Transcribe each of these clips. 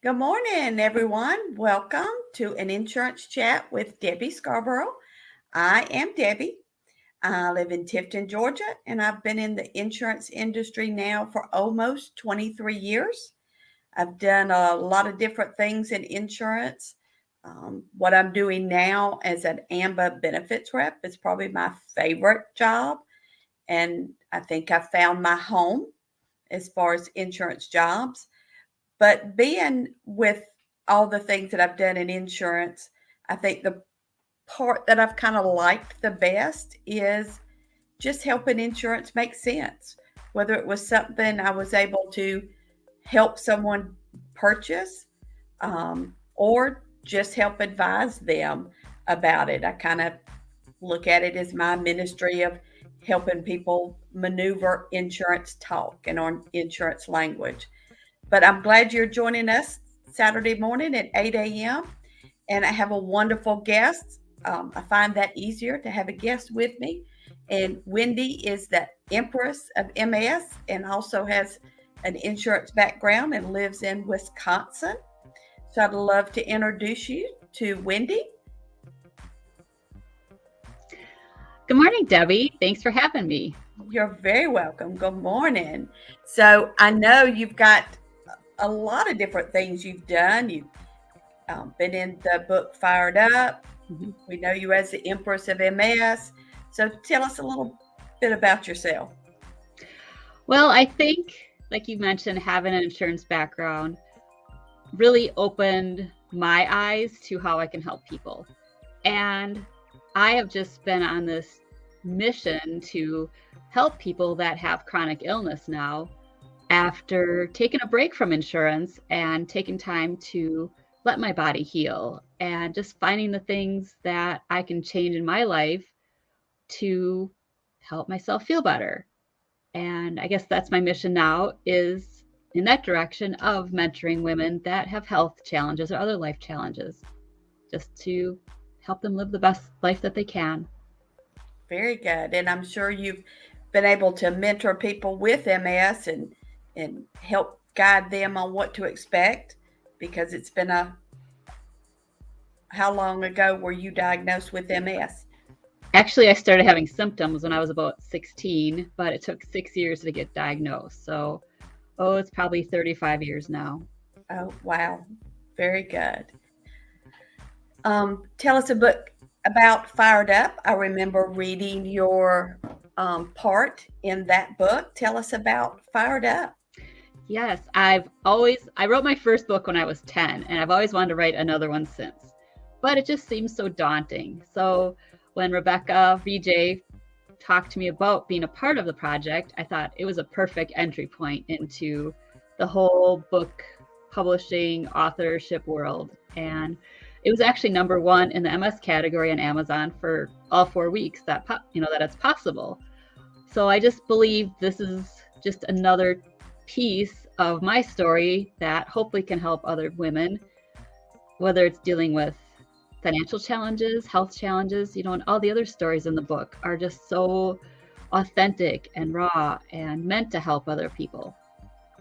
Good morning, everyone. Welcome to an insurance chat with Debbie Scarborough. I am Debbie. I live in Tifton, Georgia, and I've been in the insurance industry now for almost 23 years. I've done a lot of different things in insurance. What I'm doing now as an AMBA benefits rep is probably my favorite job, and I think I found my home as far as insurance jobs. But being with all the things that I've done in insurance, I think the part that I've kind of liked the best is just helping insurance make sense. Whether it was something I was able to help someone purchase or just help advise them about it. I kind of look at it as my ministry of helping people maneuver insurance talk and on insurance language. But I'm glad you're joining us Saturday morning at 8 a.m. And I have a wonderful guest. I find that easier to have a guest with me. And Wendy is the Empress of MS and also has an insurance background and lives in Wisconsin. So I'd love to introduce you to Wendy. Good morning, Debbie. Thanks for having me. You're very welcome. Good morning. So I know you've got a lot of different things you've done. You've been in the book Fired Up. Mm-hmm. We know you as the Empress of MS. So tell us a little bit about yourself. Well, I think, like you mentioned, having an insurance background really opened my eyes to how I can help people. And I have just been on this mission to help people that have chronic illness now after taking a break from insurance and taking time to let my body heal and just finding the things that I can change in my life to help myself feel better. And I guess that's my mission now, is in that direction of mentoring women that have health challenges or other life challenges, just to help them live the best life that they can. Very good. And I'm sure you've been able to mentor people with MS and help guide them on what to expect, because it's been how long ago were you diagnosed with MS? Actually, I started having symptoms when I was about 16, but it took 6 years to get diagnosed. So, it's probably 35 years now. Oh, wow. Very good. Tell us a book about Fired Up. I remember reading your part in that book. Tell us about Fired Up. Yes, I wrote my first book when I was 10, and I've always wanted to write another one since, but it just seems so daunting. So when Rebecca VJ talked to me about being a part of the project, I thought it was a perfect entry point into the whole book publishing authorship world. And it was actually number one in the MS category on Amazon for all 4 weeks that it's possible. So I just believe this is just another piece of my story that hopefully can help other women, whether it's dealing with financial challenges, health challenges, and all the other stories in the book are just so authentic and raw and meant to help other people.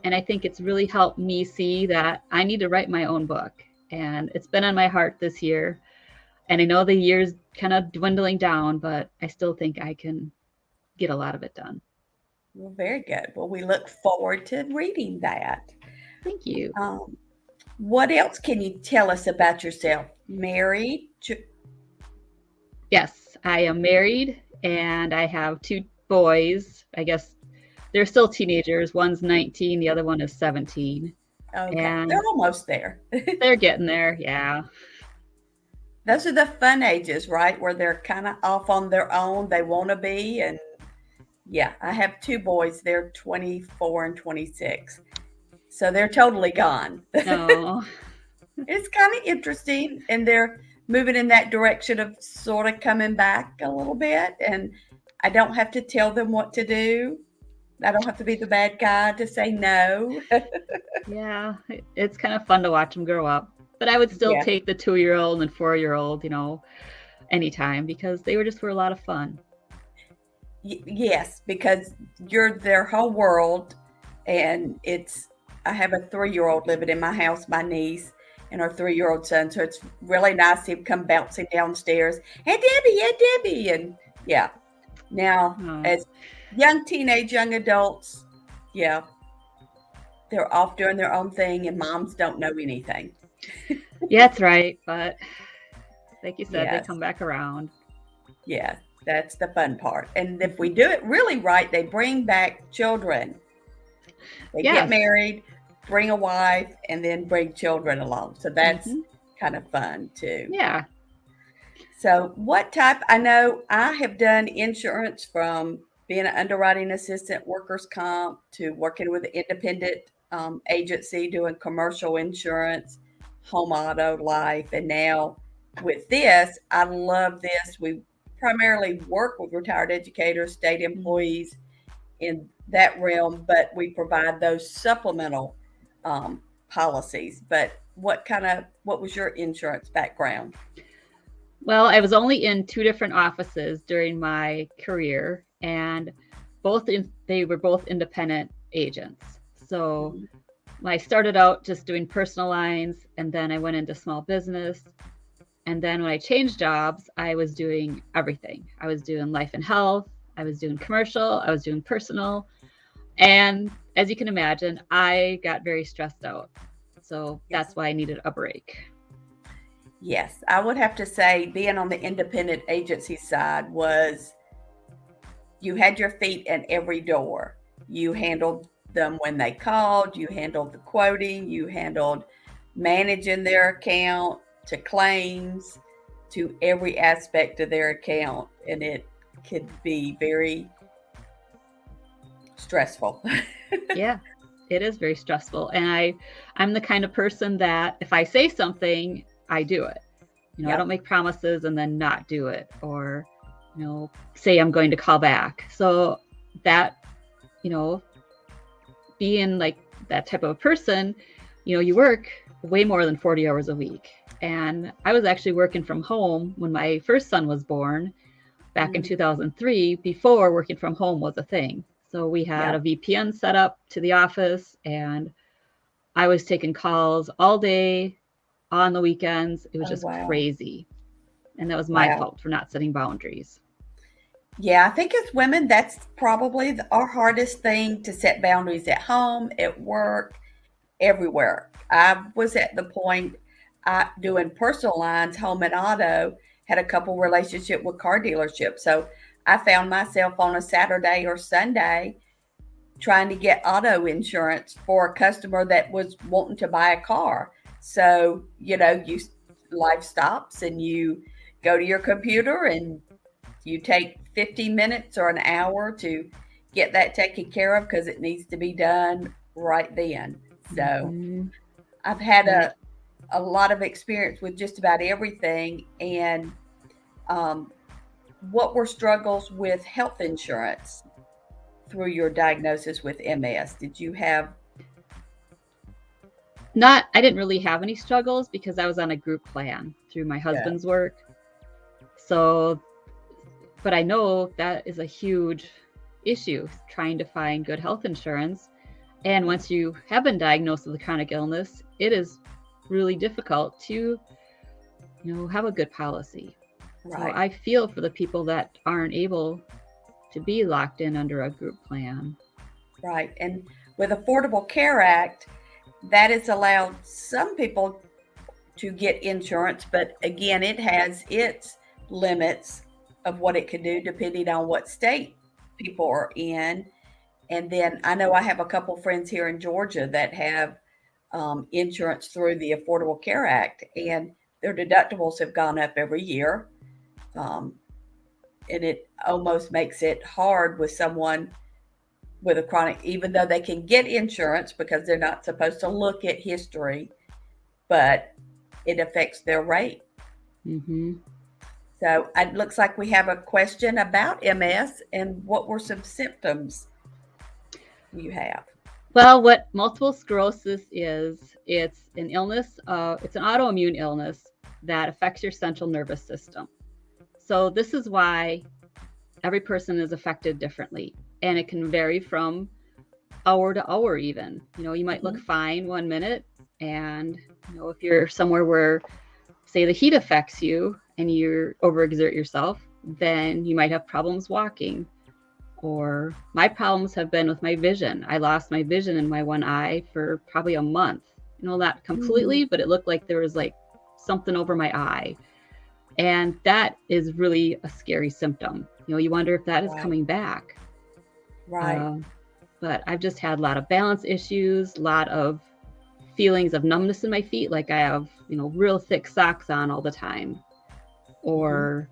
And I think it's really helped me see that I need to write my own book. And it's been on my heart this year. And I know the year's kind of dwindling down, but I still think I can get a lot of it done. Well, very good. Well, we look forward to reading that. Thank you. What else can you tell us about yourself? Married? Yes, I am married and I have 2 boys. I guess they're still teenagers. One's 19, the other one is 17. Okay, and they're almost there. They're getting there, yeah. Those are the fun ages, right? Where they're kind of off on their own. They want to be. And yeah, I have 2 boys. They're 24 and 26. So they're totally gone. No. It's kind of interesting. And they're moving in that direction of sort of coming back a little bit. And I don't have to tell them what to do. I don't have to be the bad guy to say no. Yeah, it's kind of fun to watch them grow up. But I would still take the 2-year-old and 4-year-old, anytime, because they were a lot of fun. Yes, because you're their whole world, and it's I have a 3-year-old living in my house, my niece and her 3-year-old son. So it's really nice to come bouncing downstairs. Hey, Debbie, hey, Debbie. And yeah, now Oh, as young adults, yeah, they're off doing their own thing and moms don't know anything. yeah, that's right. But like you said, they Yes, come back around. yes, that's the fun part. And if we do it really right, they bring back children. They get Yes. married, bring a wife, and then bring children along. So that's Hmm. kind of fun too. Yeah. So, what type? I know I have done insurance from being an underwriting assistant, workers' comp, to working with an independent agency doing commercial insurance, home auto, life, and now with this, I love this. We primarily work with retired educators, state employees in that realm, but we provide those supplemental policies. But what was your insurance background? Well, I was only in 2 different offices during my career, and they were both independent agents. So Mhm. when I started out just doing personal lines, and then I went into small business. And then when I changed jobs, I was doing everything. I was doing life and health, I was doing commercial, I was doing personal. And as you can imagine, I got very stressed out. So Yes. that's why I needed a break. Yes, I would have to say being on the independent agency side was you had your feet in every door. You handled them when they called, you handled the quoting, you handled managing their account to claims to every aspect of their account. And it could be very stressful. Yeah, it is very stressful. And I'm the kind of person that if I say something, I do it. I don't Yep. make promises and then not do it, or, say I'm going to call back. So that, you know, being like that type of a person, you work way more than 40 hours a week. And I was actually working from home when my first son was born back in Mhm. 2003, before working from home was a thing. So we had a Yep. VPN set up to the office, and I was taking calls all day on the weekends. It was Oh, just wow. crazy. And that was my Wow. fault for not setting boundaries. Yeah, I think as women, that's probably our hardest thing to set boundaries at home, at work, everywhere. I was at the point doing personal lines, home and auto, had a couple relationship with car dealerships. So I found myself on a Saturday or Sunday trying to get auto insurance for a customer that was wanting to buy a car. So, you life stops and you go to your computer and you take 50 minutes or an hour to get that taken care of because it needs to be done right then. So Mm-hmm. I've had Right. a lot of experience with just about everything. And um, what were struggles with health insurance through your diagnosis with MS? Did you have? I didn't really have any struggles because I was on a group plan through my Yeah, husband's work. So, but I know that is a huge issue, trying to find good health insurance. And once you have been diagnosed with a chronic illness, it is really difficult to, have a good policy. So right, I feel for the people that aren't able to be locked in under a group plan. right. And with Affordable Care Act, that has allowed some people to get insurance, but again, it has its limits of what it can do depending on what state people are in. And then I know I have a couple friends here in Georgia that have insurance through the Affordable Care Act, and their deductibles have gone up every year. Um, and it almost makes it hard with someone with a chronic, even though they can get insurance because they're not supposed to look at history, but it affects their rate. Mm-hmm. So it looks like we have a question about MS and what were some symptoms you have? Well, what multiple sclerosis is, it's an illness, it's an autoimmune illness that affects your central nervous system. So this is why every person is affected differently, and it can vary from hour to hour even. You might look fine 1 minute, and if you're somewhere where, say, the heat affects you and you overexert yourself, then you might have problems walking. Or my problems have been with my vision. I lost my vision in my one eye for probably a month. Not completely, but it looked like there was like something over my eye. And that is really a scary symptom. You wonder if that is coming back. Right. But I've just had a lot of balance issues, a lot of feelings of numbness in my feet, like I have, real thick socks on all the time. Or,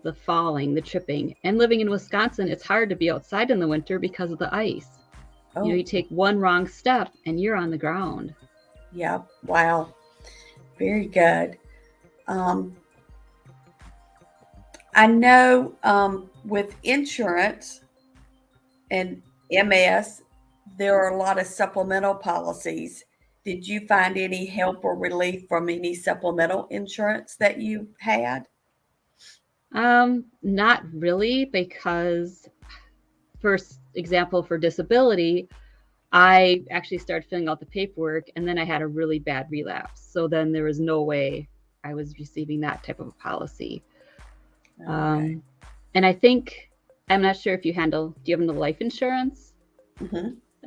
the falling, the tripping. And living in Wisconsin, it's hard to be outside in the winter because of the ice. Oh. You take one wrong step and you're on the ground. Yep. Wow. Very good. I know with insurance and MS, there are a lot of supplemental policies. Did you find any help or relief from any supplemental insurance that you had? Not really, because, for example, for disability, I actually started filling out the paperwork and then I had a really bad relapse. So then there was no way I was receiving that type of a policy. Okay. And I think, I'm not sure if do you have the life insurance?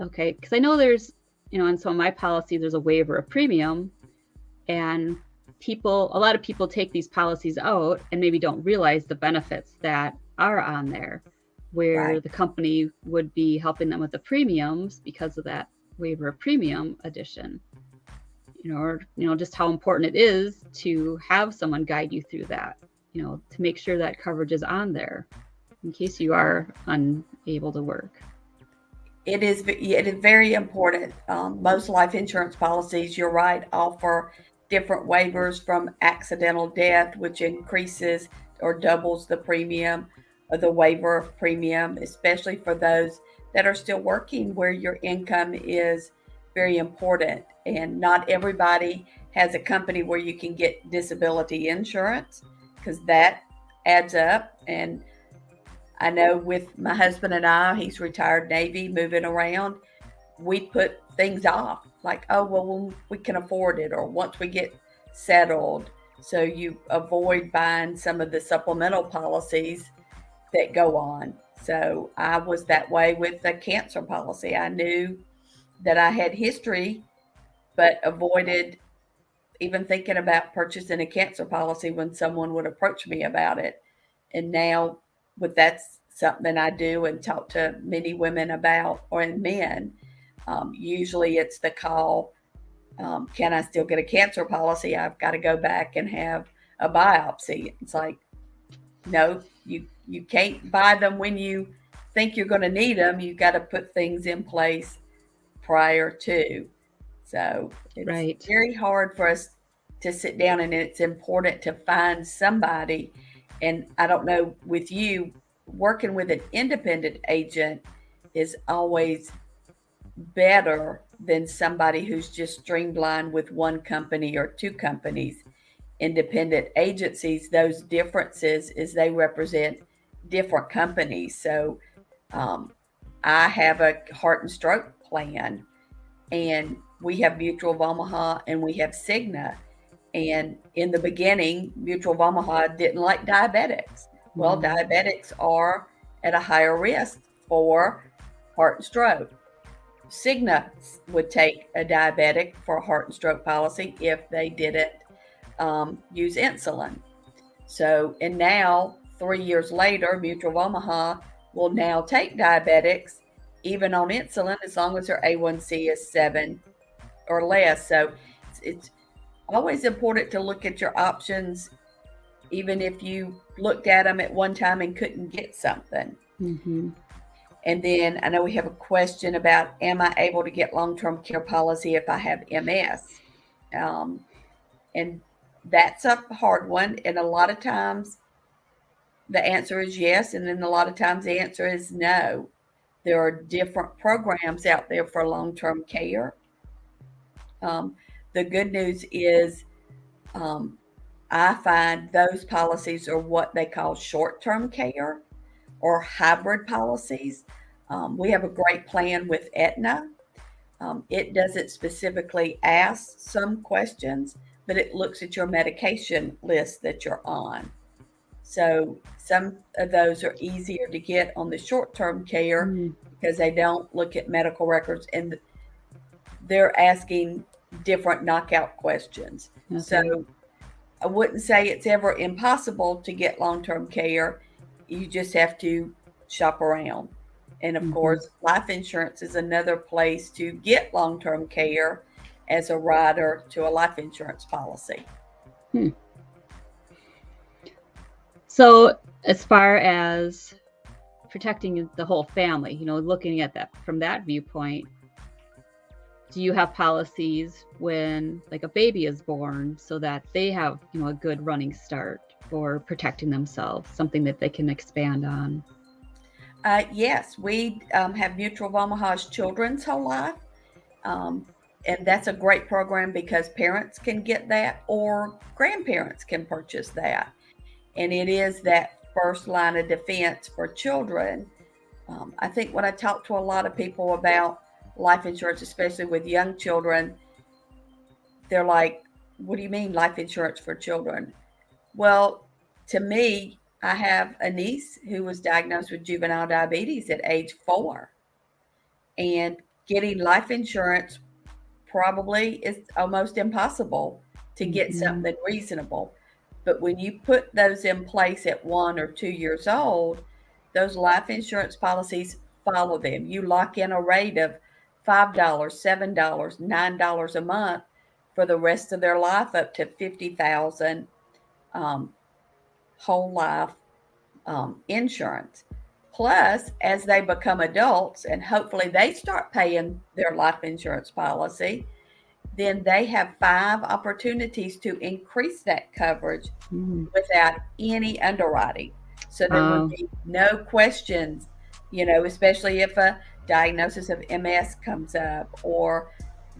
Okay, because I know there's, in some of my policies, there's a waiver of premium, and a lot of people take these policies out and maybe don't realize the benefits that are on there, where the company would be helping them with the premiums because of that waiver of premium addition. Or just how important it is to have someone guide you through that, to make sure that coverage is on there in case you are unable to work. It is very important. Most life insurance policies, you're right, offer different waivers, from accidental death, which increases or doubles the premium, or the waiver of premium, especially for those that are still working, where your income is very important. And not everybody has a company where you can get disability insurance, because that adds up. And I know with my husband and I, he's retired Navy, moving around, we put things off, like, oh, well, when we can afford it, or once we get settled. So you avoid buying some of the supplemental policies that go on. So I was that way with the cancer policy. I knew that I had history, but avoided even thinking about purchasing a cancer policy when someone would approach me about it. And now, that's something I do and talk to many women about, or men. Usually it's the call, can I still get a cancer policy? I've got to go back and have a biopsy. It's like, no, you can't buy them when you think you're going to need them. You've got to put things in place prior to. So it's very hard for us to sit down, and it's important to find somebody. And I don't know, with you, working with an independent agent is always better than somebody who's just streamlined with one company or two companies. Independent agencies, those differences is they represent different companies. So I have a heart and stroke plan, and we have Mutual of Omaha and we have Cigna. And in the beginning, Mutual of Omaha didn't like diabetics. Well, diabetics are at a higher risk for heart and stroke. Cigna would take a diabetic for a heart and stroke policy if they didn't use insulin. So, and now 3 years later, Mutual of Omaha will now take diabetics even on insulin, as long as their A1C is 7 or less. So it's always important to look at your options, even if you looked at them at one time and couldn't get something. And then I know we have a question about, am I able to get long-term care policy if I have MS? And that's a hard one. And a lot of times the answer is yes. And then a lot of times the answer is no. There are different programs out there for long-term care. The good news is I find those policies are what they call short-term care or hybrid policies. We have a great plan with Aetna. It doesn't specifically ask some questions, but it looks at your medication list that you're on. So some of those are easier to get on the short-term care Mm, because they don't look at medical records and they're asking different knockout questions. So okay. I wouldn't say it's ever impossible to get long-term care. You just have to shop around. And of Hmm. course, life insurance is another place to get long-term care as a rider to a life insurance policy. Hmm. So as far as protecting the whole family, looking at that from that viewpoint, do you have policies when like a baby is born so that they have, a good running start for protecting themselves, something that they can expand on? Yes, we have Mutual of Omaha's Children's Whole Life. Um, and that's a great program because parents can get that or grandparents can purchase that. And it is that first line of defense for children. I think when I talk to a lot of people about life insurance, especially with young children, they're like, what do you mean life insurance for children? Well, to me, I have a niece who was diagnosed with juvenile diabetes at age 4, and getting life insurance probably is almost impossible to get Hmm. something reasonable. But when you put those in place at 1 or 2 years old, those life insurance policies follow them. You lock in a rate of $5, $7, $9 a month for the rest of their life, up to 50,000 um, whole life insurance. Plus, as they become adults and hopefully they start paying their life insurance policy, then they have 5 opportunities to increase that coverage Mm. without any underwriting. So there would Oh, be no questions, especially if a diagnosis of MS comes up or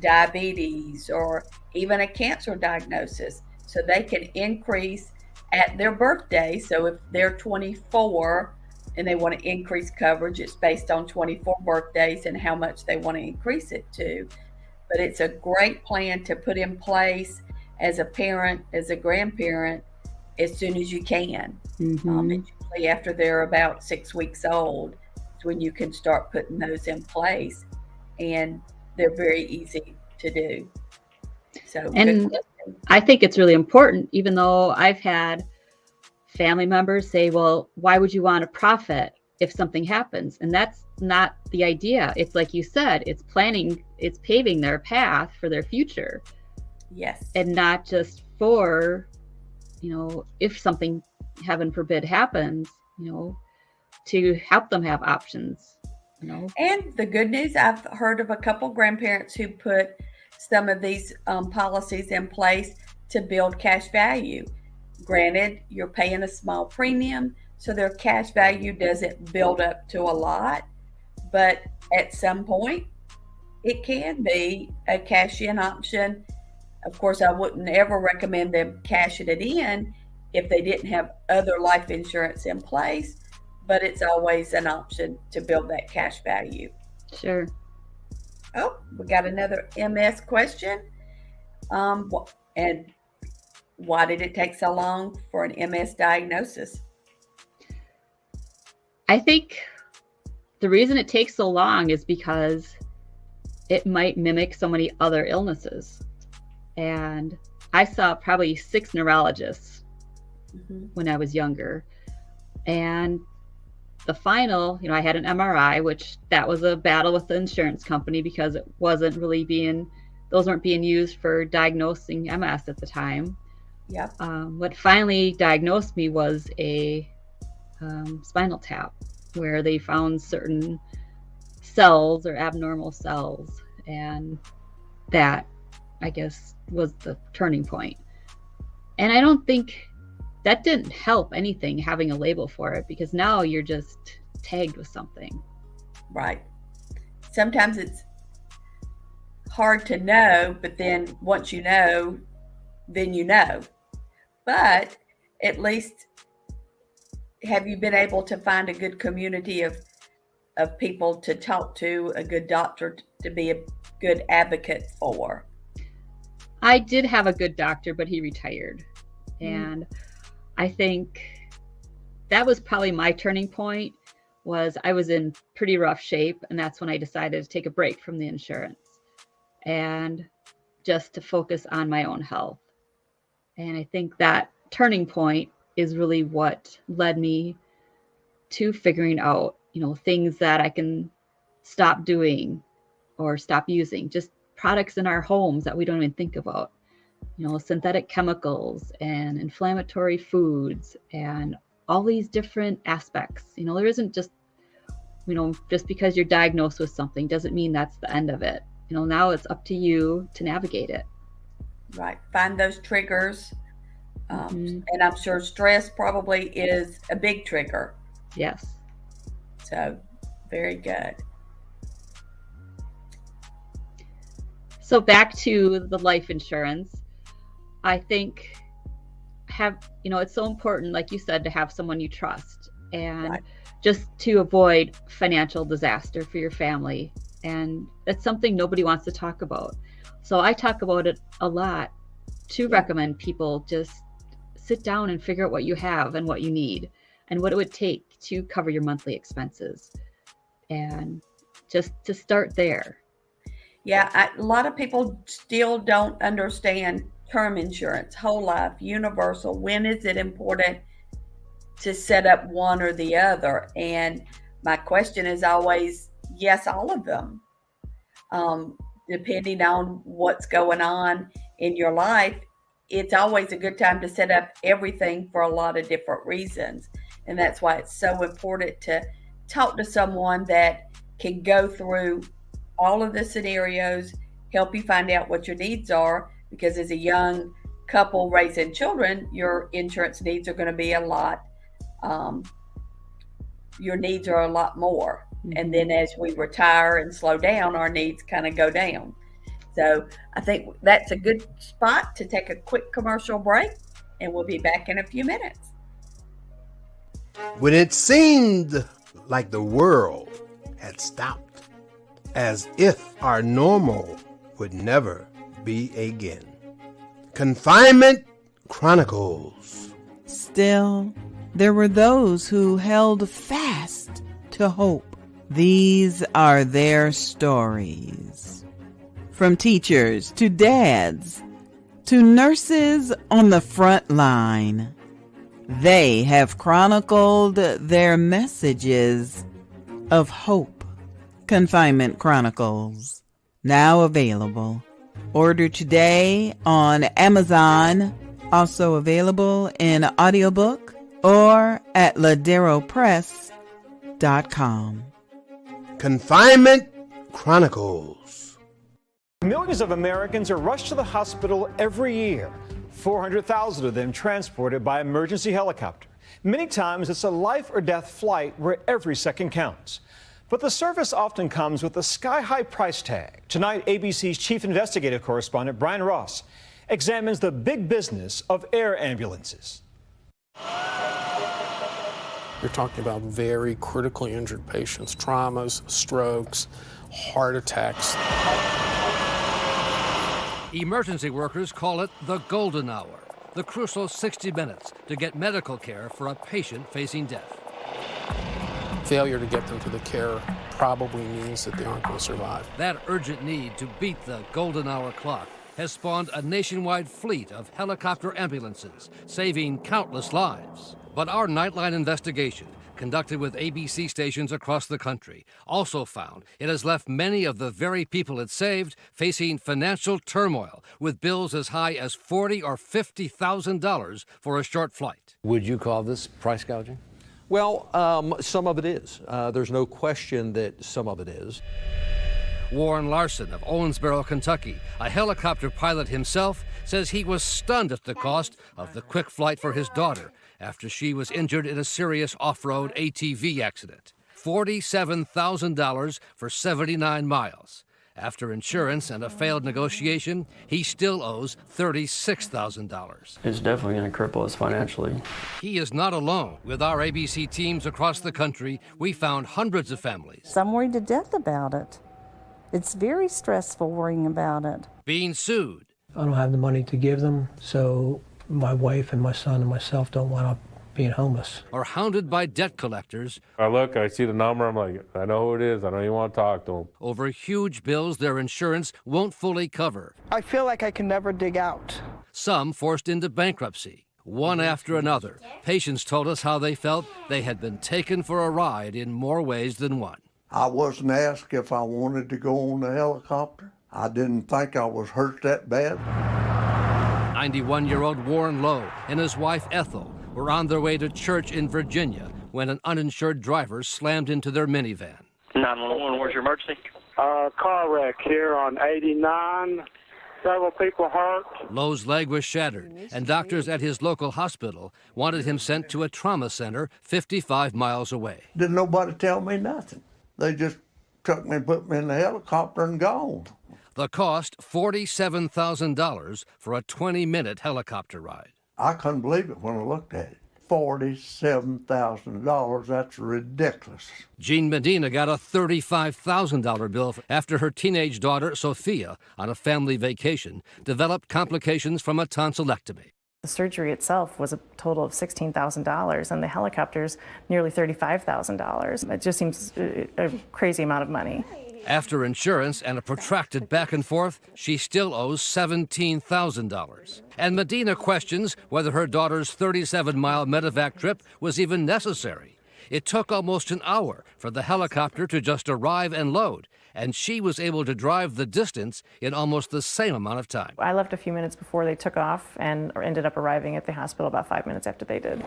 diabetes or even a cancer diagnosis. So they can increase at their birthday. So if they're 24 and they want to increase coverage, it's based on 24 birthdays and how much they want to increase it to. But it's a great plan to put in place as a parent, as a grandparent, as soon as you can. hmm. It's usually after they're about 6 weeks old is when you can start putting those in place, and they're very easy to do. So, good And question. I think it's really important, even though I've had family members say, well, why would you want to profit if something happens? And that's not the idea. It's like you said, it's planning, it's paving their path for their future Yes. and not just for, if something, heaven forbid, happens, to help them have options. And the good news, I've heard of a couple grandparents who put some of these policies in place to build cash value. Granted, you're paying a small premium, so their cash value doesn't build up to a lot, but at some point, it can be a cash in option. Of course, I wouldn't ever recommend them cashing it in if they didn't have other life insurance in place, but it's always an option to build that cash value. Sure. Oh, we got another MS question. And why did it take so long for an MS diagnosis? I think the reason it takes so long is because it might mimic so many other illnesses. And I saw probably 6 neurologists Mhm. when I was younger. And the final, I had an MRI, which that was a battle with the insurance company because it wasn't really those weren't being used for diagnosing MS at the time. Yep. What finally diagnosed me was a spinal tap, where they found certain cells or abnormal cells. And that, I guess, was the turning point. And I don't think that didn't help anything having a label for it because now you're just tagged with something. Right. Sometimes it's hard to know, but then once you know, then you know. But at least have you been able to find a good community of of people to talk to, a good doctor to be a good advocate for? I did have a good doctor, but he retired. And I think that was probably my turning point. Was I was in pretty rough shape, and that's when I decided to take a break from the insurance and just to focus on my own health. And I think that turning point is really what led me to figuring out, things that I can stop doing or stop using, just products in our homes that we don't even think about, synthetic chemicals and inflammatory foods and all these different aspects. There isn't just, just because you're diagnosed with something doesn't mean that's the end of it. Now it's up to you to navigate it. Right. Find those triggers. And I'm sure stress probably is a big trigger. Yes. So very good. So back to the life insurance, I think it's so important, like you said, to have someone you trust and just to avoid financial disaster for your family. And that's something nobody wants to talk about. So I talk about it a lot to recommend people just sit down and figure out what you have and what you need and what it would take to cover your monthly expenses. And just to start there. Yeah, a lot of people still don't understand term insurance, whole life, universal. When is it important to set up one or the other? And my question is always, yes, all of them. Depending on what's going on in your life, it's always a good time to set up everything for a lot of different reasons. And that's why it's so important to talk to someone that can go through all of the scenarios, help you find out what your needs are, because as a young couple raising children, your insurance needs are going to be a lot. Your needs are a lot more. And then as we retire and slow down, our needs kind of go down. So I think that's a good spot to take a quick commercial break, and we'll be back in a few minutes. When it seemed like the world had stopped, as if our normal would never be again. Confinement Chronicles. Still, there were those who held fast to hope. These are their stories. From teachers to dads to nurses on the front line, they have chronicled their messages of hope. Confinement Chronicles, now available. Order today on Amazon, also available in audiobook or at laderopress.com. Confinement Chronicles. Millions of Americans are rushed to the hospital every year. 400,000 of them transported by emergency helicopter. Many times it's a life or death flight where every second counts. But the service often comes with a sky-high price tag. Tonight, ABC's chief investigative correspondent, Brian Ross, examines the big business of air ambulances. You're talking about very critically injured patients, traumas, strokes, heart attacks. Emergency workers call it the golden hour, the crucial 60 minutes to get medical care for a patient facing death. Failure to get them to the care probably means that they aren't going to survive. That urgent need to beat the golden hour clock has spawned a nationwide fleet of helicopter ambulances, saving countless lives. But our Nightline investigation, conducted with ABC stations across the country, also found it has left many of the very people it saved facing financial turmoil, with bills as high as $40,000 or $50,000 for a short flight. Would you call this price gouging? Well, some of it is. There's no question that some of it is. Warren Larson of Owensboro, Kentucky, a helicopter pilot himself, says he was stunned at the cost of the quick flight for his daughter after she was injured in a serious off-road ATV accident. $47,000 for 79 miles. After insurance and a failed negotiation, he still owes $36,000. It's definitely going to cripple us financially. He is not alone. With our ABC teams across the country, we found hundreds of families I'm worried to death about it. It's very stressful worrying about it. being sued. I don't have the money to give them, so my wife and my son and myself don't want to being homeless. Or hounded by debt collectors. I see the number, I'm like, I know who it is, I don't even want to talk to them. Over huge bills their insurance won't fully cover. I feel like I can never dig out. Some forced into bankruptcy. One after another, patients told us how they felt they had been taken for a ride in more ways than one. I wasn't asked if I wanted to go on the helicopter. I didn't think I was hurt that bad. 91-year-old Warren Lowe and his wife Ethel were on their way to church in Virginia when an uninsured driver slammed into their minivan. 911, where's your emergency? Car wreck here on 89. Several people hurt. Lowe's leg was shattered, and doctors at his local hospital wanted him sent to a trauma center 55 miles away. Didn't nobody tell me nothing. They just took me, put me in the helicopter and gone. The cost, $47,000 for a 20-minute helicopter ride. I couldn't believe it when I looked at it. $47,000, that's ridiculous. Jean Medina got a $35,000 bill after her teenage daughter, Sophia, on a family vacation, developed complications from a tonsillectomy. The surgery itself was a total of $16,000, and the helicopters nearly $35,000. It just seems a crazy amount of money. After insurance and a protracted back and forth, she still owes $17,000. And Medina questions whether her daughter's 37-mile medevac trip was even necessary. It took almost an hour for the helicopter to just arrive and load, and she was able to drive the distance in almost the same amount of time. I left a few minutes before they took off and ended up arriving at the hospital about 5 minutes after they did.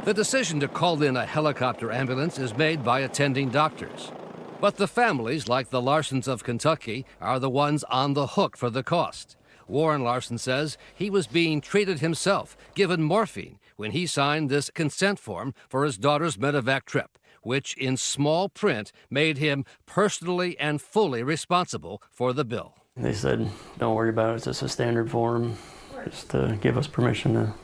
The decision to call in a helicopter ambulance is made by attending doctors. But the families, like the Larsons of Kentucky, are the ones on the hook for the cost. Warren Larson says he was being treated himself, given morphine, when he signed this consent form for his daughter's medevac trip, which in small print made him personally and fully responsible for the bill. They said, don't worry about it, it's just a standard form, just to give us permission to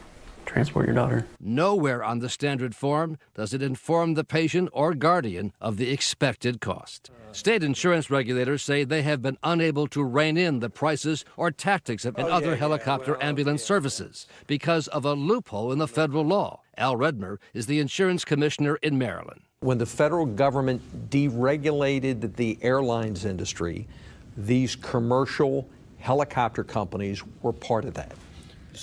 transport your daughter. Nowhere on the standard form does it inform the patient or guardian of the expected cost. State insurance regulators say they have been unable to rein in the prices or tactics of other helicopter ambulance services because of a loophole in the federal law. Al Redmer is the insurance commissioner in Maryland. When the federal government deregulated the airlines industry, these commercial helicopter companies were part of that.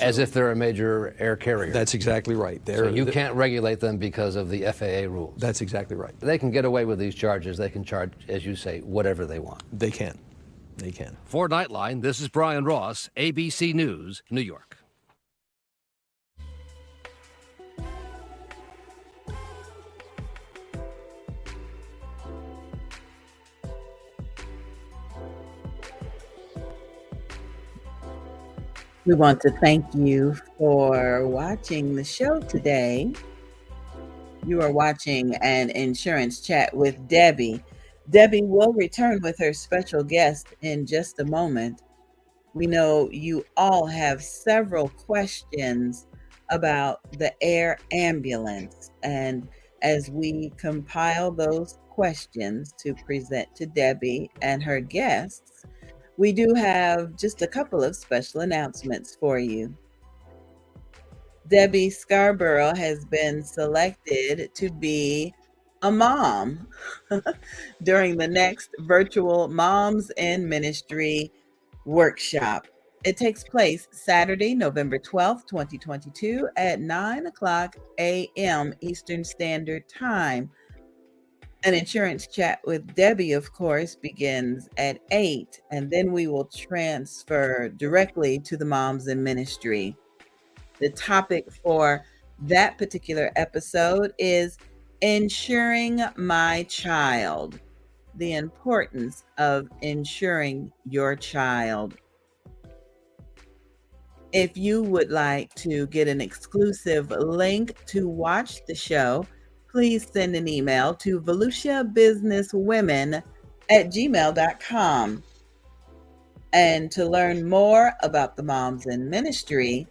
As if they're a major air carrier. That's exactly right. So you can't regulate them because of the FAA rules. That's exactly right. They can get away with these charges. They can charge, as you say, whatever they want. They can. They can. For Nightline, this is Brian Ross, ABC News, New York. We want to thank you for watching the show today. You are watching an insurance chat with Debbie. Debbie will return with her special guest in just a moment. We know you all have several questions about the air ambulance, and as we compile those questions to present to Debbie and her guests, we do have just a couple of special announcements for you. Debbie Scarborough has been selected to be a mom during the next virtual Moms in Ministry workshop. It takes place Saturday, November 12th, 2022 at 9:00 a.m. Eastern Standard Time. An insurance chat with Debbie, of course, begins at 8, and then we will transfer directly to the Moms in Ministry. The topic for that particular episode is insuring my child, the importance of insuring your child. If you would like to get an exclusive link to watch the show, please send an email to volusiabusinesswomen@gmail.com. And to learn more about the Moms in Ministry,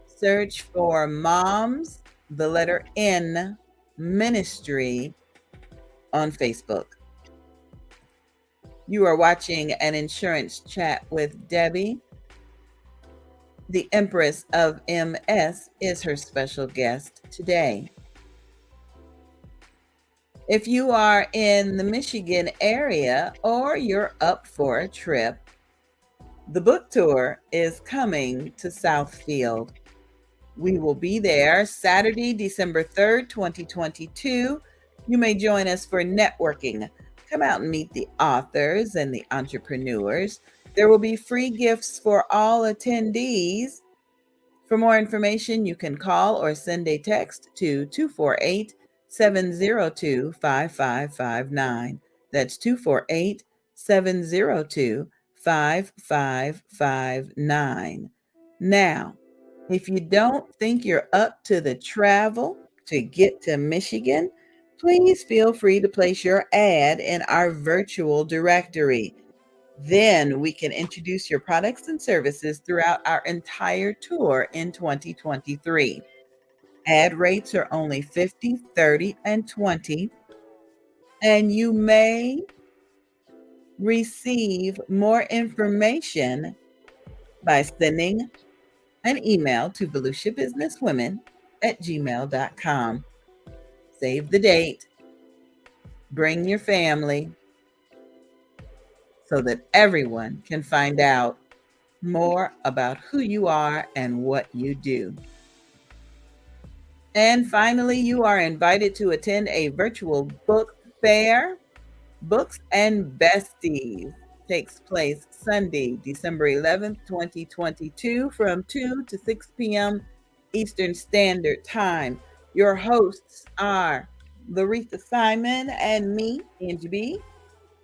search for Moms, the letter N, Ministry on Facebook. You are watching an insurance chat with Debbie. The Empress of MS is her special guest today. If you are in the Michigan area or you're up for a trip, the book tour is coming to Southfield. We will be there Saturday, December 3rd, 2022. You may join us for networking. Come out and meet the authors and the entrepreneurs. There will be free gifts for all attendees. For more information, you can call or send a text to 248-702-5559. That's 248-702-5559. Now, if you don't think you're up to the travel to get to Michigan, please feel free to place your ad in our virtual directory. Then we can introduce your products and services throughout our entire tour in 2023. Ad rates are only 50, 30, and 20. And you may receive more information by sending an email to volusiabusinesswomen@gmail.com. Save the date. Bring your family so that everyone can find out more about who you are and what you do. And finally, you are invited to attend a virtual book fair. Books and Besties takes place Sunday, December 11th, 2022 from 2 to 6 p.m. Eastern Standard Time. Your hosts are Laretha Simon and me, Angie B.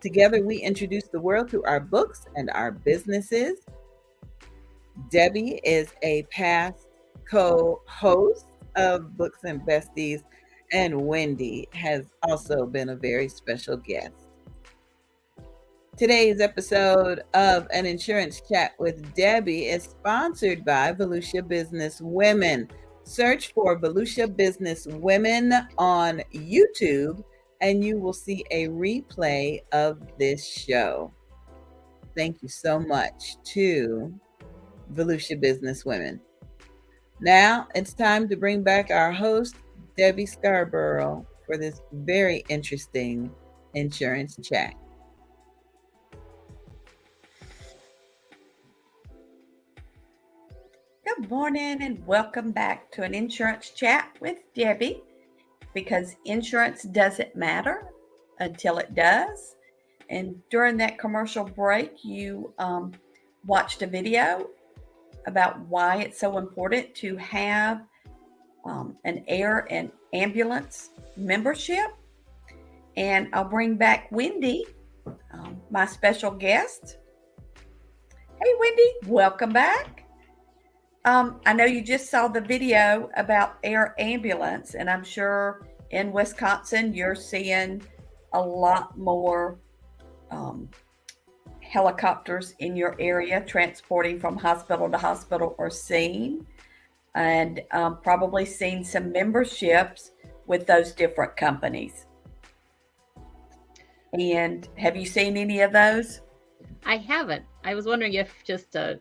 Together, we introduce the world to our books and our businesses. Debbie is a past co-host of Books and Besties, and Wendy has also been a very special guest. Today's episode of An Insurance Chat with Debbie is sponsored by Volusia Business Women. Search for Volusia Business Women on YouTube, and you will see a replay of this show. Thank you so much to Volusia Business Women. Now it's time to bring back our host, Debbie Scarborough, for this very interesting insurance chat. Good morning and welcome back to an insurance chat with Debbie, because insurance doesn't matter until it does. And during that commercial break, you watched a video about why it's so important to have an air and ambulance membership. And I'll bring back Wendy, my special guest. Hey, Wendy, welcome back. I know you just saw the video about air ambulance, and I'm sure in Wisconsin you're seeing a lot more helicopters in your area transporting from hospital to hospital or scene, and probably seen some memberships with those different companies. And have you seen any of those? I haven't. I was wondering if just if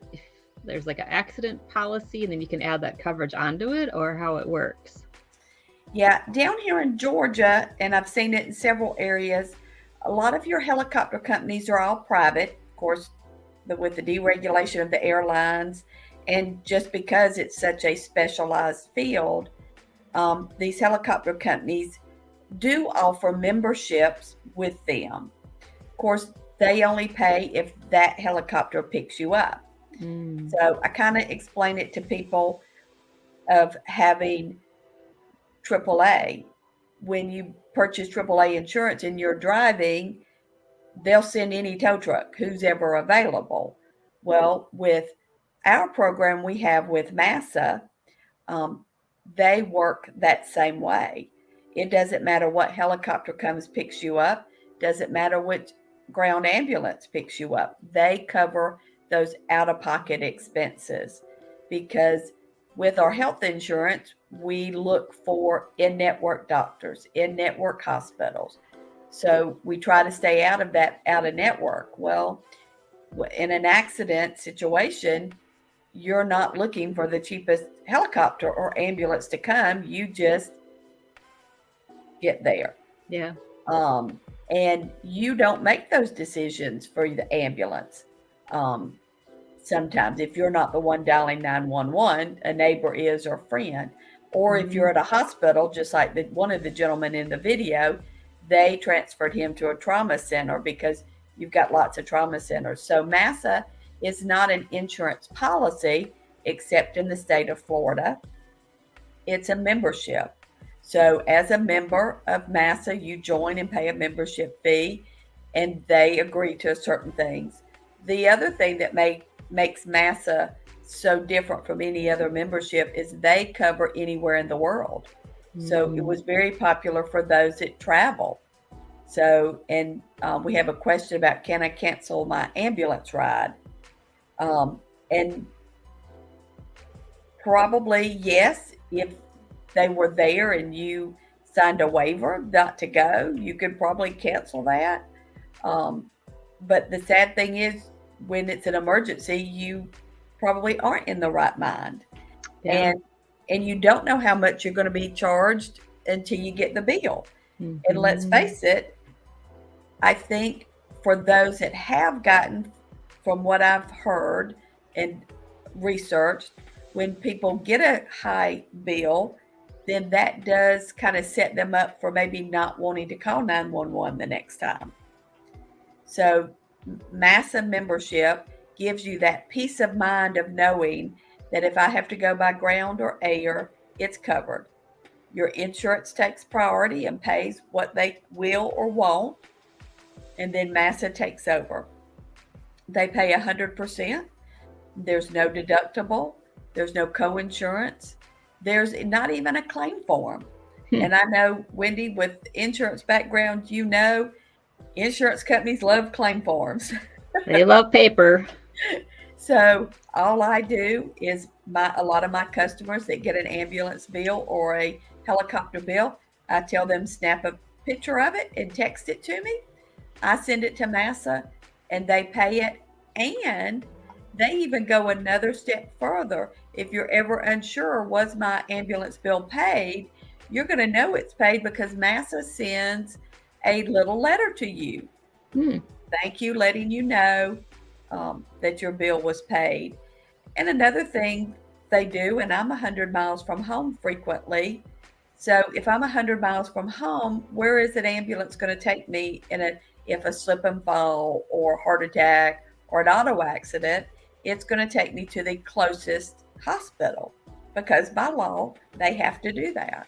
there's like an accident policy and then you can add that coverage onto it, or how it works. Yeah, down here in Georgia, and I've seen it in several areas, a lot of your helicopter companies are all private, of course, with the deregulation of the airlines. And just because it's such a specialized field, these helicopter companies do offer memberships with them. Of course, they only pay if that helicopter picks you up. So I kind of explain it to people of having AAA. When you purchase AAA insurance and you're driving, they'll send any tow truck who's ever available. Well, with our program we have with MASA, they work that same way. It doesn't matter what helicopter picks you up, doesn't matter which ground ambulance picks you up. They cover those out-of-pocket expenses, because with our health insurance, we look for in-network doctors, in-network hospitals. So we try to stay out of that out-of-network. Well, in an accident situation, you're not looking for the cheapest helicopter or ambulance to come. You just get there. Yeah. And you don't make those decisions for the ambulance. Sometimes if you're not the one dialing 911, a neighbor is, or a friend. Or if you're at a hospital, just like one of the gentlemen in the video, they transferred him to a trauma center because you've got lots of trauma centers. So MASA is not an insurance policy, except in the state of Florida. It's a membership. So as a member of MASA, you join and pay a membership fee, and they agree to certain things. The other thing that makes MASA so different from any other membership is they cover anywhere in the world. So it was very popular for those that travel. So, and we have a question about, can I cancel my ambulance ride? And probably yes, if they were there and you signed a waiver not to go, you could probably cancel that. But the sad thing is, when it's an emergency, you probably aren't in the right mind. Yeah. And you don't know how much you're going to be charged until you get the bill. And let's face it, I think for those that have gotten, from what I've heard and researched, when people get a high bill, then that does kind of set them up for maybe not wanting to call 911 the next time. So MASA membership gives you that peace of mind of knowing that if I have to go by ground or air, it's covered. Your insurance takes priority and pays what they will or won't, and then MASA takes over. They pay 100%. There's no deductible. There's no co-insurance. There's not even a claim form. And I know, Wendy, with insurance background, you know, insurance companies love claim forms. They love paper. So all I do is a lot of my customers that get an ambulance bill or a helicopter bill, I tell them snap a picture of it and text it to me. I send it to MASA and they pay it. And they even go another step further. If you're ever unsure, was my ambulance bill paid? You're going to know it's paid because MASA sends a little letter to you. Thank you, letting you know that your bill was paid. And another thing they do, and I'm 100 miles from home frequently. So if I'm 100 miles from home, where is an ambulance going to take me if a slip and fall or heart attack or an auto accident? It's going to take me to the closest hospital because by law, they have to do that.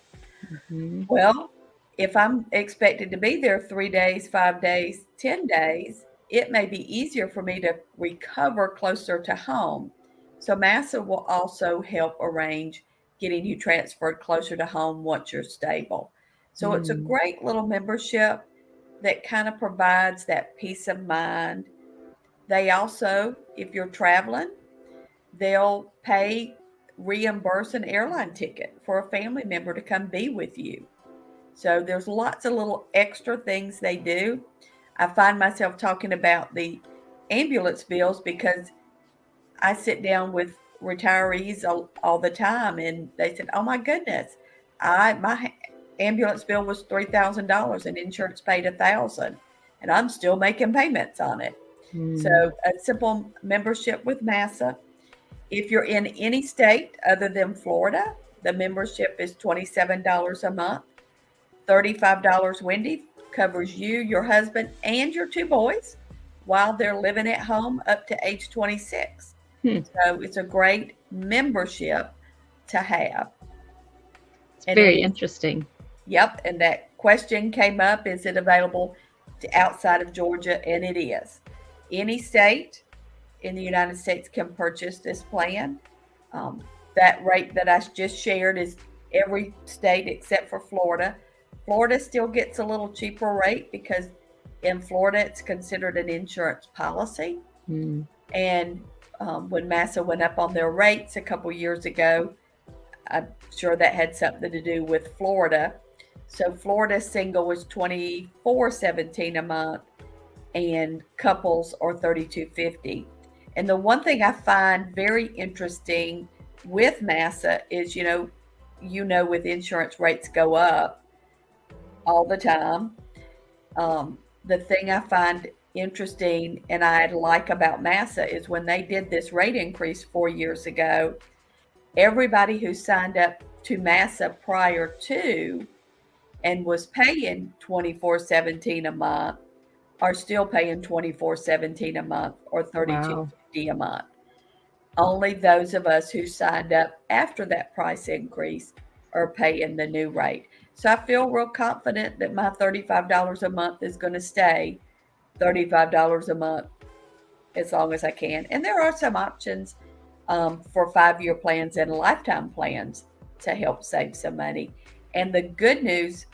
Well, if I'm expected to be there 3 days, 5 days, 10 days, it may be easier for me to recover closer to home. So MASA will also help arrange getting you transferred closer to home once you're stable. So it's a great little membership that kind of provides that peace of mind. They also, if you're traveling, they'll reimburse an airline ticket for a family member to come be with you. So there's lots of little extra things they do. I find myself talking about the ambulance bills because I sit down with retirees all the time, and they said, "Oh my goodness, my ambulance bill was $3,000 and insurance paid $1,000, and I'm still making payments on it." So a simple membership with MASA. If you're in any state other than Florida, the membership is $27 a month. $35, Wendy, covers you, your husband, and your 2 boys while they're living at home up to age 26. So it's a great membership to have. It's very interesting. Yep. And that question came up, is it available to outside of Georgia? And it is. Any state in the United States can purchase this plan. That rate that I just shared is every state except for Florida. Florida still gets a little cheaper rate because in Florida it's considered an insurance policy. And when Massa went up on their rates a couple years ago, I'm sure that had something to do with Florida. So Florida single was $24.17 a month, and couples are $32.50. And the one thing I find very interesting with Massa is, with insurance rates go up all the time. The thing I find interesting and I like about Massa is when they did this rate increase 4 years ago, everybody who signed up to Massa prior to and was paying $24.17 a month are still paying $24.17 a month or $32.50 a month. Only those of us who signed up after that price increase are paying the new rate. So I feel real confident that my $35 a month is going to stay $35 a month as long as I can. And there are some options for 5-year plans and lifetime plans to help save some money. And the good news,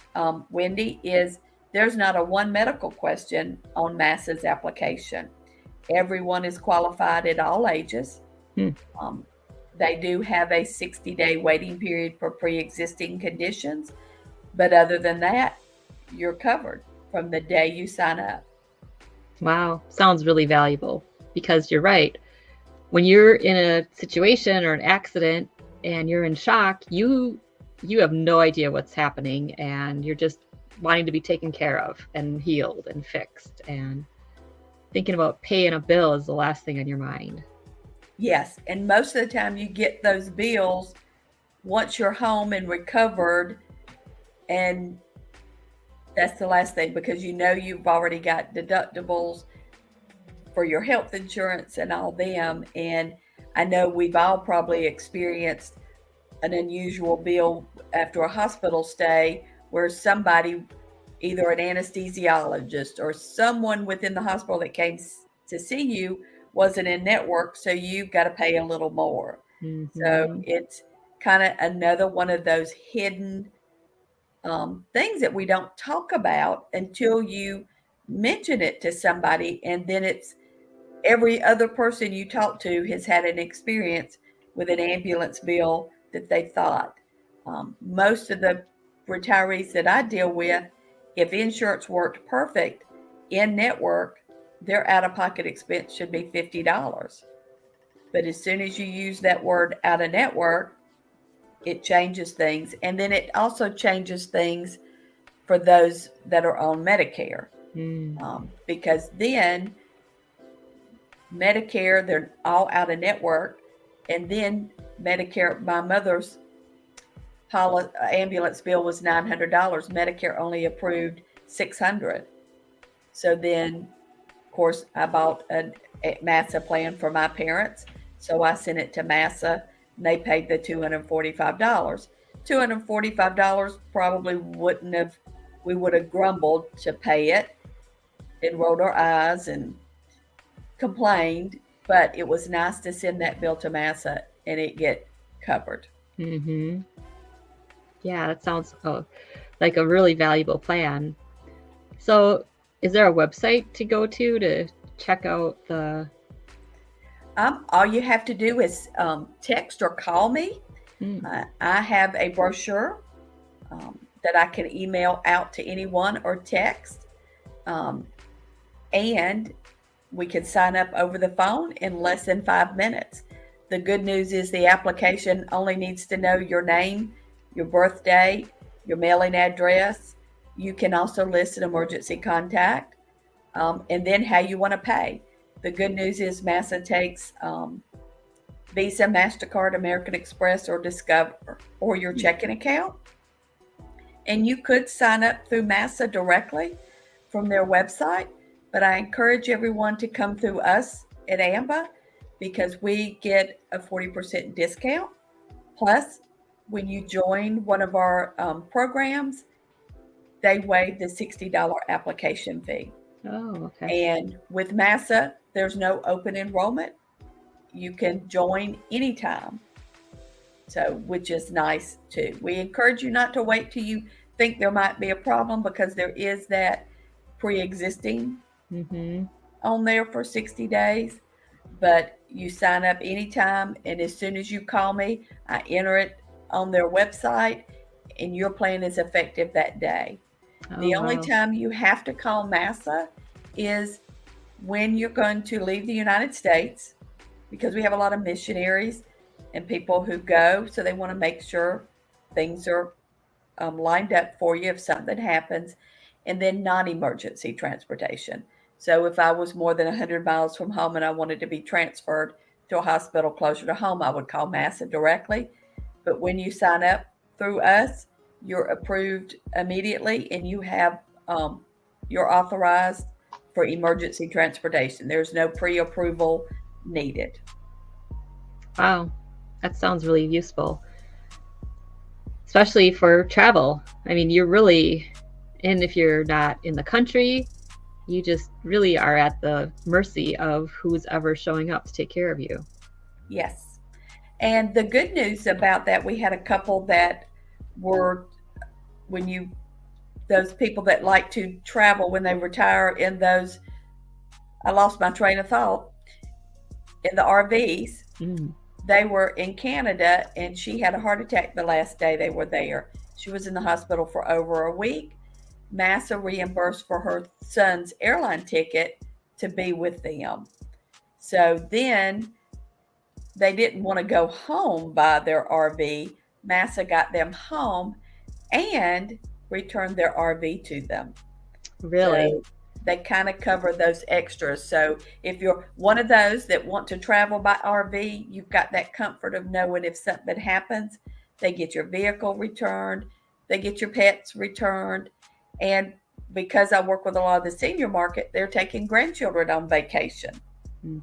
Wendy, is there's not a one medical question on Massa's application. Everyone is qualified at all ages. They do have a 60-day waiting period for pre-existing conditions. But other than that, you're covered from the day you sign up. Wow, sounds really valuable because you're right. When you're in a situation or an accident and you're in shock, you have no idea what's happening and you're just wanting to be taken care of and healed and fixed, and thinking about paying a bill is the last thing on your mind. Yes, and most of the time you get those bills once you're home and recovered, and that's the last thing because you've already got deductibles for your health insurance and all them. And I know we've all probably experienced an unusual bill after a hospital stay where somebody, either an anesthesiologist or someone within the hospital that came to see you, wasn't in network, so you've got to pay a little more. So it's kind of another one of those hidden things that we don't talk about until you mention it to somebody, and then it's every other person you talk to has had an experience with an ambulance bill that they thought. Most of the retirees that I deal with, if insurance worked perfect in network, their out-of-pocket expense should be $50. But as soon as you use that word out of network, it changes things. And then it also changes things for those that are on Medicare. Because then Medicare, they're all out of network. And then Medicare, my mother's ambulance bill was $900. Medicare only approved $600. So then, of course, I bought a Massa plan for my parents. So I sent it to Massa, and they paid the $245. $245 probably we would have grumbled to pay it and rolled our eyes and complained, but it was nice to send that bill to Massa and it get covered. Yeah, that sounds like a really valuable plan. So is there a website to go to check out the... All you have to do is text or call me. I have a brochure that I can email out to anyone or text. And we can sign up over the phone in less than 5 minutes. The good news is the application only needs to know your name, your birthday, your mailing address. You can also list an emergency contact, and then how you want to pay. The good news is Massa takes Visa, MasterCard, American Express, or Discover, or your checking account. And you could sign up through Massa directly from their website, but I encourage everyone to come through us at AMBA because we get a 40% discount. Plus, when you join one of our programs, they waive the $60 application fee. Oh, okay. And with Massa, there's no open enrollment. You can join anytime. So, which is nice too. We encourage you not to wait till you think there might be a problem because there is that pre-existing on there for 60 days. but you sign up anytime, and as soon as you call me, I enter it on their website, and your plan is effective that day. The only wow. time you have to call MASA is when you're going to leave the United States, because we have a lot of missionaries and people who go, so they want to make sure things are lined up for you if something happens, and then non-emergency transportation. So if I was more than 100 miles from home and I wanted to be transferred to a hospital closer to home, I would call MASA directly. But when you sign up through us, you're approved immediately, and you're authorized for emergency transportation. There's no pre-approval needed. Wow, that sounds really useful, especially for travel. I mean, you're really, and if you're not in the country, you just really are at the mercy of who's ever showing up to take care of you. Yes. And the good news about that, we had a couple that were, those people that like to travel when they retire in those, I lost my train of thought, in the RVs. They were in Canada, and she had a heart attack the last day they were there. She was in the hospital for over a week. MASA reimbursed for her son's airline ticket to be with them. So then they didn't want to go home by their RV. MASA got them home and returned their RV to them. Really? So they kind of cover those extras. So if you're one of those that want to travel by RV, you've got that comfort of knowing if something happens, they get your vehicle returned, they get your pets returned. And because I work with a lot of the senior market, they're taking grandchildren on vacation.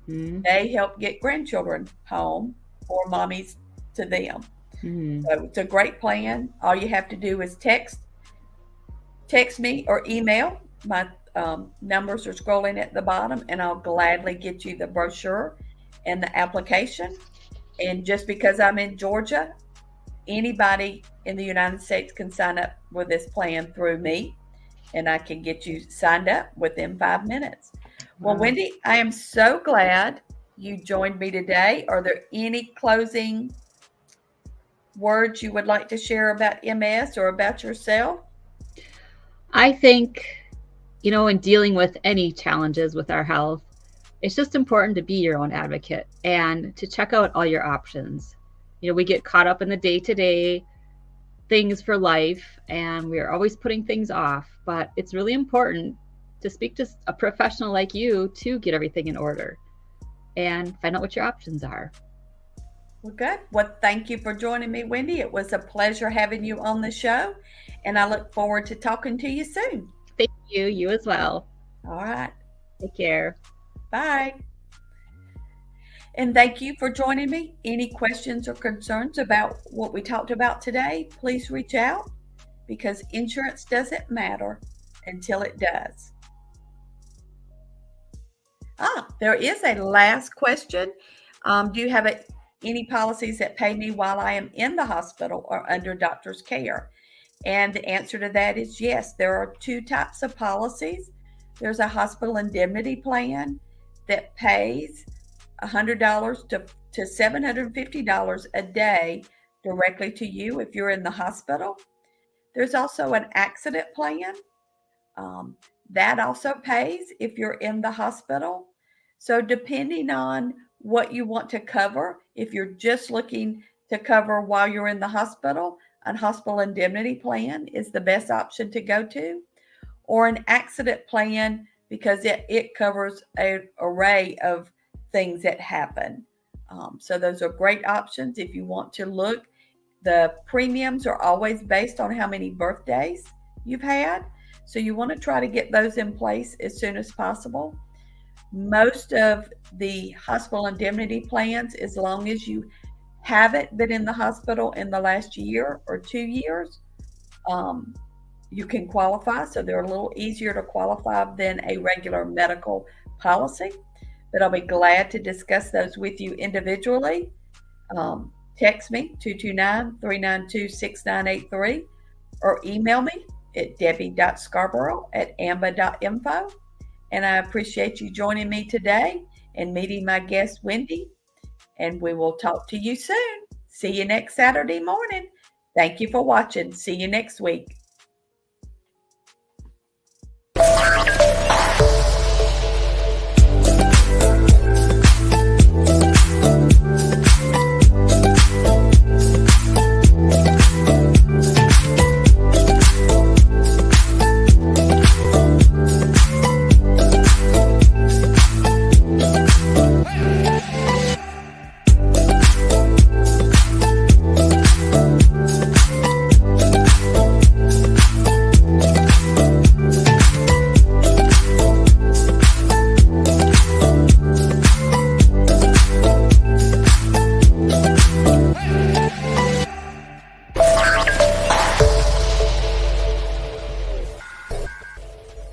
They help get grandchildren home or mommies to them. So it's a great plan. All you have to do is text me or email. My numbers are scrolling at the bottom, and I'll gladly get you the brochure and the application. And just because I'm in Georgia, anybody in the United States can sign up with this plan through me, and I can get you signed up within 5 minutes. Well, Wendy, I am so glad you joined me today. Are there any closing words you would like to share about MS or about yourself? I think, in dealing with any challenges with our health, it's just important to be your own advocate and to check out all your options. We get caught up in the day-to-day things for life, and we're always putting things off, but it's really important to speak to a professional like you to get everything in order and find out what your options are. Well, good. Well, thank you for joining me, Wendy. It was a pleasure having you on the show, and I look forward to talking to you soon. Thank you. You as well. All right. Take care. Bye. And thank you for joining me. Any questions or concerns about what we talked about today, please reach out, because insurance doesn't matter until it does. There is a last question. Do you have any policies that pay me while I am in the hospital or under doctor's care? And the answer to that is yes. There are two types of policies. There's a hospital indemnity plan that pays $100 to $750 a day directly to you if you're in the hospital. There's also an accident plan that also pays if you're in the hospital. So depending on what you want to cover, if you're just looking to cover while you're in the hospital, a hospital indemnity plan is the best option to go to, or an accident plan because it covers an array of things that happen. So those are great options if you want to look. The premiums are always based on how many birthdays you've had. So you want to try to get those in place as soon as possible. Most of the hospital indemnity plans, as long as you haven't been in the hospital in the last year or 2 years, you can qualify. So they're a little easier to qualify than a regular medical policy. But I'll be glad to discuss those with you individually. Text me 229-392-6983 or email me at debbie.scarborough@amba.info. And I appreciate you joining me today. and meeting my guest, Wendy. And we will talk to you soon. See you next Saturday morning. Thank you for watching. See you next week.